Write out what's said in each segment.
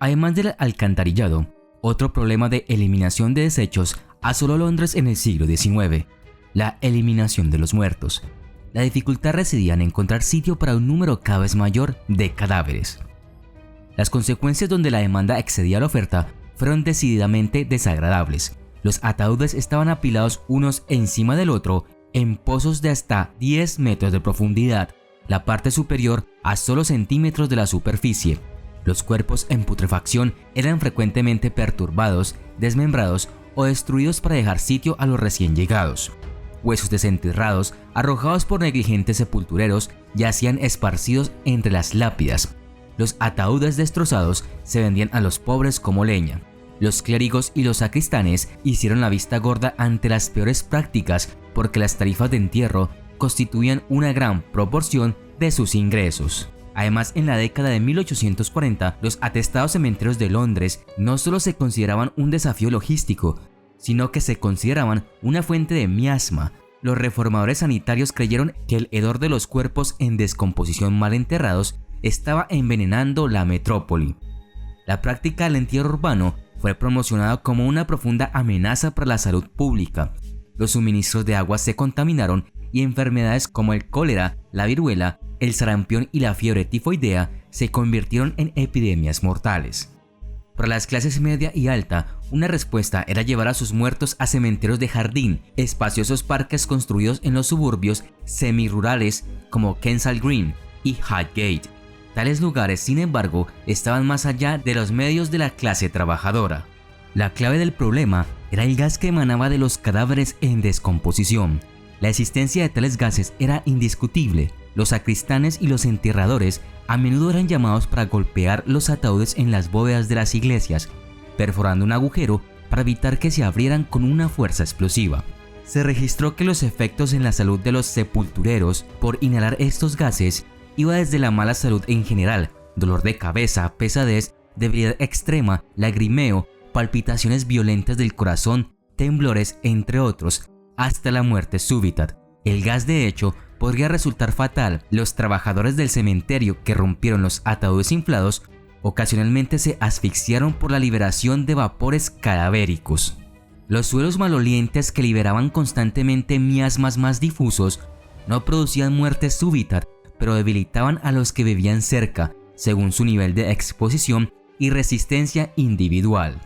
Además del alcantarillado, otro problema de eliminación de desechos asoló Londres en el siglo XIX, la eliminación de los muertos. La dificultad residía en encontrar sitio para un número cada vez mayor de cadáveres. Las consecuencias donde la demanda excedía la oferta fueron decididamente desagradables. Los ataúdes estaban apilados unos encima del otro en pozos de hasta 10 metros de profundidad, la parte superior a solo centímetros de la superficie. Los cuerpos en putrefacción eran frecuentemente perturbados, desmembrados o destruidos para dejar sitio a los recién llegados. Huesos desenterrados, arrojados por negligentes sepultureros, yacían esparcidos entre las lápidas. Los ataúdes destrozados se vendían a los pobres como leña. Los clérigos y los sacristanes hicieron la vista gorda ante las peores prácticas porque las tarifas de entierro constituían una gran proporción de sus ingresos. Además, en la década de 1840, los atestados cementerios de Londres no solo se consideraban un desafío logístico, sino que se consideraban una fuente de miasma. Los reformadores sanitarios creyeron que el hedor de los cuerpos en descomposición mal enterrados estaba envenenando la metrópoli. La práctica del entierro urbano fue promocionada como una profunda amenaza para la salud pública. Los suministros de agua se contaminaron y enfermedades como el cólera, la viruela, el sarampión y la fiebre tifoidea se convirtieron en epidemias mortales. Para las clases media y alta, una respuesta era llevar a sus muertos a cementerios de jardín, espaciosos parques construidos en los suburbios semirurales como Kensal Green y Highgate. Tales lugares, sin embargo, estaban más allá de los medios de la clase trabajadora. La clave del problema era el gas que emanaba de los cadáveres en descomposición. La existencia de tales gases era indiscutible. Los sacristanes y los enterradores a menudo eran llamados para golpear los ataúdes en las bóvedas de las iglesias, perforando un agujero para evitar que se abrieran con una fuerza explosiva. Se registró que los efectos en la salud de los sepultureros por inhalar estos gases iba desde la mala salud en general, dolor de cabeza, pesadez, debilidad extrema, lagrimeo, palpitaciones violentas del corazón, temblores, entre otros, hasta la muerte súbita. El gas, de hecho, podría resultar fatal. Los trabajadores del cementerio que rompieron los ataúdes inflados ocasionalmente se asfixiaron por la liberación de vapores cadavéricos. Los suelos malolientes que liberaban constantemente miasmas más difusos no producían muerte súbita, pero debilitaban a los que vivían cerca, según su nivel de exposición y resistencia individual.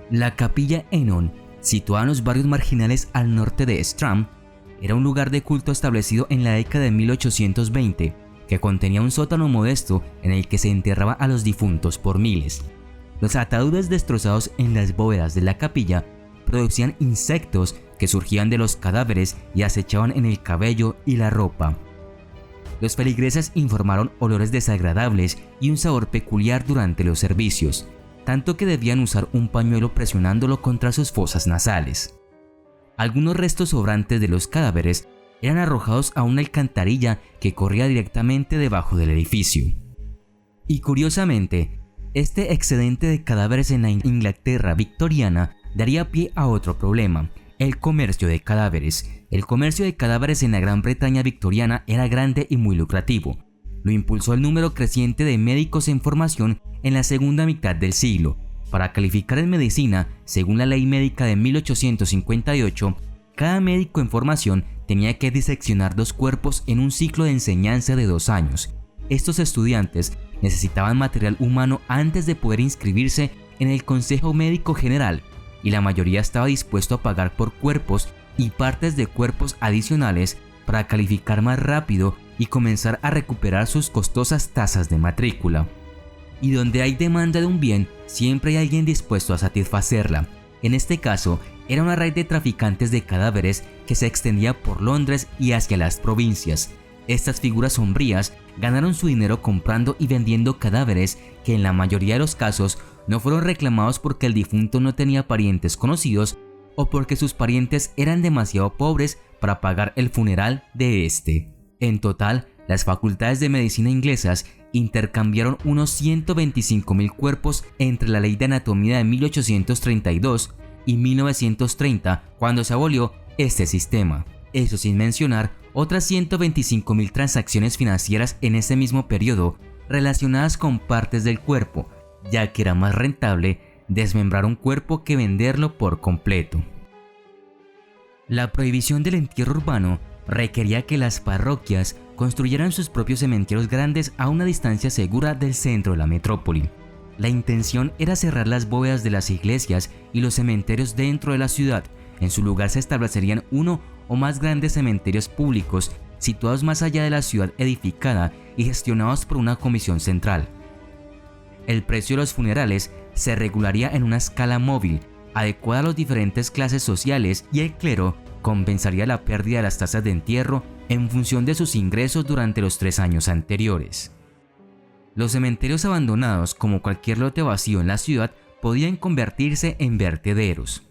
La Capilla Enon, situada en los barrios marginales al norte de Strand, era un lugar de culto establecido en la década de 1820, que contenía un sótano modesto en el que se enterraba a los difuntos por miles. Los ataúdes destrozados en las bóvedas de la capilla producían insectos que surgían de los cadáveres y acechaban en el cabello y la ropa. Los feligreses informaron olores desagradables y un sabor peculiar durante los servicios, tanto que debían usar un pañuelo presionándolo contra sus fosas nasales. Algunos restos sobrantes de los cadáveres eran arrojados a una alcantarilla que corría directamente debajo del edificio. Y curiosamente, este excedente de cadáveres en la Inglaterra victoriana daría pie a otro problema: el comercio de cadáveres. El comercio de cadáveres en la Gran Bretaña victoriana era grande y muy lucrativo. Lo impulsó el número creciente de médicos en formación en la segunda mitad del siglo. Para calificar en medicina, según la ley médica de 1858, cada médico en formación tenía que diseccionar 2 cuerpos en un ciclo de enseñanza de 2 años. Estos estudiantes necesitaban material humano antes de poder inscribirse en el Consejo Médico General, y la mayoría estaba dispuesto a pagar por cuerpos y partes de cuerpos adicionales para calificar más rápido y comenzar a recuperar sus costosas tasas de matrícula. Y donde hay demanda de un bien, siempre hay alguien dispuesto a satisfacerla. En este caso, era una red de traficantes de cadáveres que se extendía por Londres y hacia las provincias. Estas figuras sombrías ganaron su dinero comprando y vendiendo cadáveres que en la mayoría de los casos no fueron reclamados porque el difunto no tenía parientes conocidos o porque sus parientes eran demasiado pobres para pagar el funeral de este. En total, las facultades de medicina inglesas intercambiaron unos 125.000 cuerpos entre la Ley de Anatomía de 1832 y 1930, cuando se abolió este sistema. Eso sin mencionar otras 125.000 transacciones financieras en ese mismo periodo relacionadas con partes del cuerpo, ya que era más rentable desmembrar un cuerpo que venderlo por completo. La prohibición del entierro urbano requería que las parroquias construyeran sus propios cementerios grandes a una distancia segura del centro de la metrópoli. La intención era cerrar las bóvedas de las iglesias y los cementerios dentro de la ciudad. En su lugar se establecerían uno o más grandes cementerios públicos situados más allá de la ciudad edificada y gestionados por una comisión central. El precio de los funerales se regularía en una escala móvil, adecuada a las diferentes clases sociales, y el clero compensaría la pérdida de las tasas de entierro en función de sus ingresos durante los 3 años anteriores. Los cementerios abandonados, como cualquier lote vacío en la ciudad, podían convertirse en vertederos.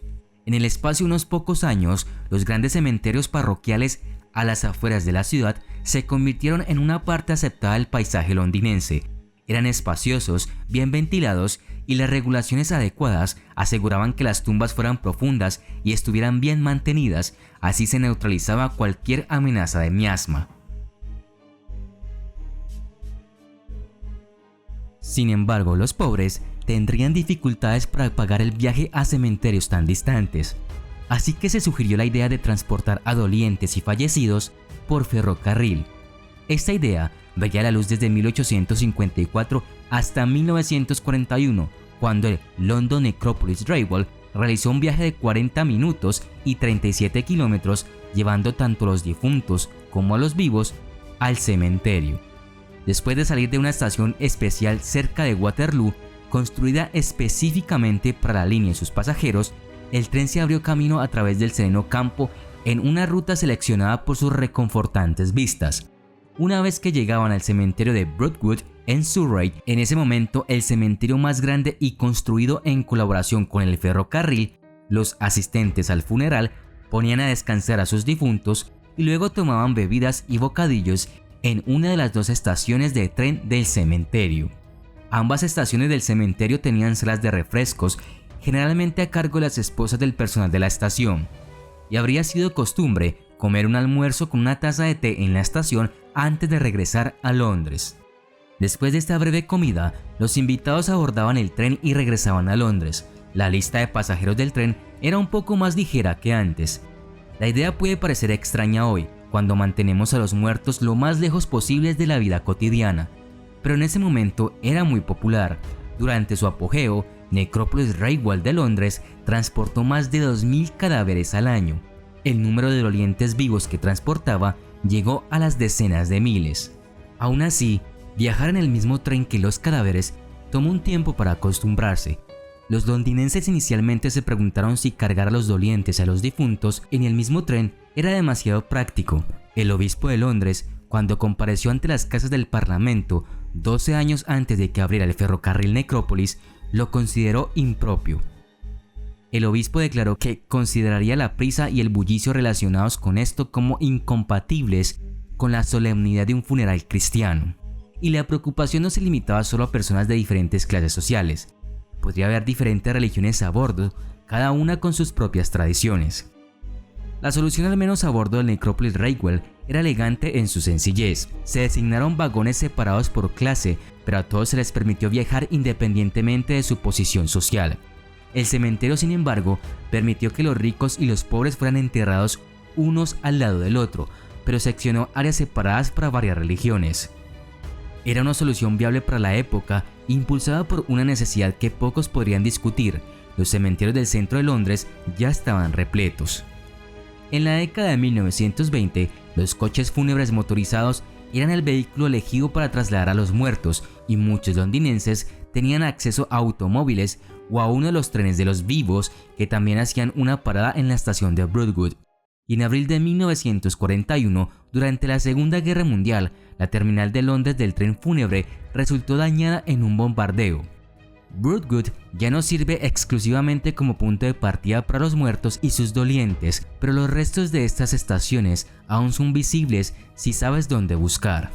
En el espacio de unos pocos años, los grandes cementerios parroquiales a las afueras de la ciudad se convirtieron en una parte aceptada del paisaje londinense. Eran espaciosos, bien ventilados, y las regulaciones adecuadas aseguraban que las tumbas fueran profundas y estuvieran bien mantenidas. Así se neutralizaba cualquier amenaza de miasma. Sin embargo, los pobres tendrían dificultades para pagar el viaje a cementerios tan distantes, así que se sugirió la idea de transportar a dolientes y fallecidos por ferrocarril. Esta idea veía la luz desde 1854 hasta 1941, cuando el London Necropolis Railway realizó un viaje de 40 minutos y 37 kilómetros, llevando tanto a los difuntos como a los vivos al cementerio. Después de salir de una estación especial cerca de Waterloo, construida específicamente para la línea y sus pasajeros, el tren se abrió camino a través del sereno campo en una ruta seleccionada por sus reconfortantes vistas. Una vez que llegaban al cementerio de Broadwood en Surrey, en ese momento el cementerio más grande y construido en colaboración con el ferrocarril, los asistentes al funeral ponían a descansar a sus difuntos y luego tomaban bebidas y bocadillos en una de las 2 estaciones de tren del cementerio. Ambas estaciones del cementerio tenían salas de refrescos, generalmente a cargo de las esposas del personal de la estación, y habría sido costumbre comer un almuerzo con una taza de té en la estación antes de regresar a Londres. Después de esta breve comida, los invitados abordaban el tren y regresaban a Londres. La lista de pasajeros del tren era un poco más ligera que antes. La idea puede parecer extraña hoy, cuando mantenemos a los muertos lo más lejos posibles de la vida cotidiana, pero en ese momento era muy popular. Durante su apogeo, Necropolis Railway de Londres transportó más de 2000 cadáveres al año. El número de dolientes vivos que transportaba llegó a las decenas de miles. Aún así, viajar en el mismo tren que los cadáveres tomó un tiempo para acostumbrarse. Los londinenses inicialmente se preguntaron si cargar a los dolientes y a los difuntos en el mismo tren era demasiado práctico. El obispo de Londres, cuando compareció ante las casas del Parlamento 12 años antes de que abriera el ferrocarril Necrópolis, lo consideró impropio. El obispo declaró que consideraría la prisa y el bullicio relacionados con esto como incompatibles con la solemnidad de un funeral cristiano. Y la preocupación no se limitaba solo a personas de diferentes clases sociales. Podría haber diferentes religiones a bordo, cada una con sus propias tradiciones. La solución, al menos a bordo del Necropolis Railway, era elegante en su sencillez. Se designaron vagones separados por clase, pero a todos se les permitió viajar independientemente de su posición social. El cementerio, sin embargo, permitió que los ricos y los pobres fueran enterrados unos al lado del otro, pero seccionó áreas separadas para varias religiones. Era una solución viable para la época, impulsada por una necesidad que pocos podrían discutir. Los cementerios del centro de Londres ya estaban repletos. En la década de 1920, los coches fúnebres motorizados eran el vehículo elegido para trasladar a los muertos, y muchos londinenses tenían acceso a automóviles o a uno de los trenes de los vivos, que también hacían una parada en la estación de Broadwood. Y en abril de 1941, durante la Segunda Guerra Mundial, la terminal de Londres del tren fúnebre resultó dañada en un bombardeo. Broadwood ya no sirve exclusivamente como punto de partida para los muertos y sus dolientes, pero los restos de estas estaciones aún son visibles si sabes dónde buscar.